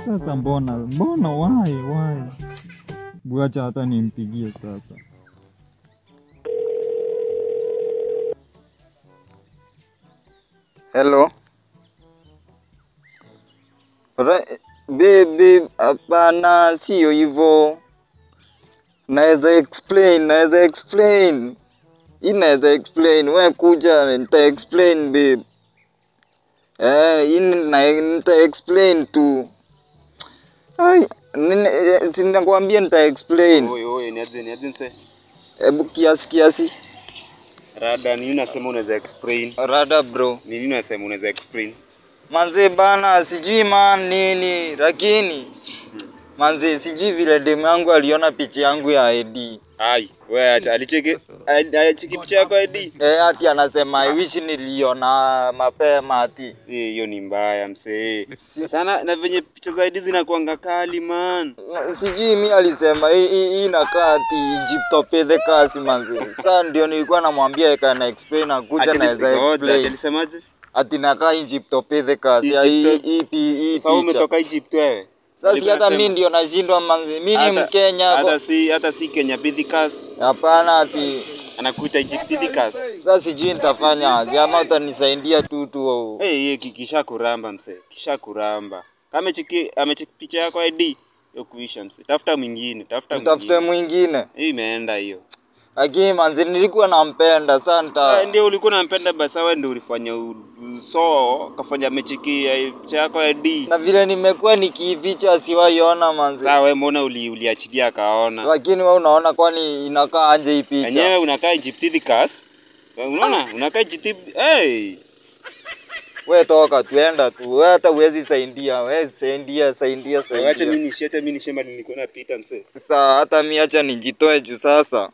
Sasa mbona why? Buacha hata nimpigie sasa. Hello. Babe, hapana sio hivyo. Naweza explain. Inaweza explain. Wewe kuja nita explain babe. Nita explain tu. Ai, ninakwambia nita explain. Oi, niaje mse. Hebu kiasi. Rada nini unasema unaweza explain? Rada bro. Nini unasema unaweza explain? Manze bana sijui man nini lakini manze sijui vile demu yangu aliona picha yangu ya ID. Ai, wewe acha alicheki picha yako ID. Ati anasema I wish niliona mapema ati. Hiyo ni mbaya msee. Sana na venye picha za ID zinakuanga kali man. Sijui mimi alisema hii inakaa ati Egyptopathe kasi manze. Sasa ndio nilikuwa namwambia na explain akuja naweza explain. Alisemaje? Ati nakaa Egyptopathe kasi. Hii sasa umetoka Egypt wewe. Sasa hata mimi ndio nashindwa manzi. Mimi ni Mkenya. Hata si Kenya Bidhikas. Hapana ati anakuita Egypt Bidhikas. Sasa sijui nitafanya jamaa utanisaidia tu. Yeye kisha kuramba mse. Kisha kuramba. Kama amecheki picha yako ID yo kuisha mse. Tafuta mwingine. Tafute mwingine. Imeenda hiyo. Lakini manzi nilikuwa nampenda sana. Ndio ulikuwa unampenda basi wewe ndio ulifanya kafanya mechiki picha yako ID. Na vile nimekuwa nikiificha asiwaiona manzi. Sawa wewe mbona uliachilia akaona. Lakini wewe unaona kwani inakaa aje hii picha? Yenyewe unakaa Egyptidicus. Unaona? Unakaa Egypt. Hey. Wewe toka tuenda tu. Wewe hata uwezi saidia. Wewe saidia. Acha mimi nishema nilikuwa napita mse. Sasa hata mimi acha nijitoe juu sasa.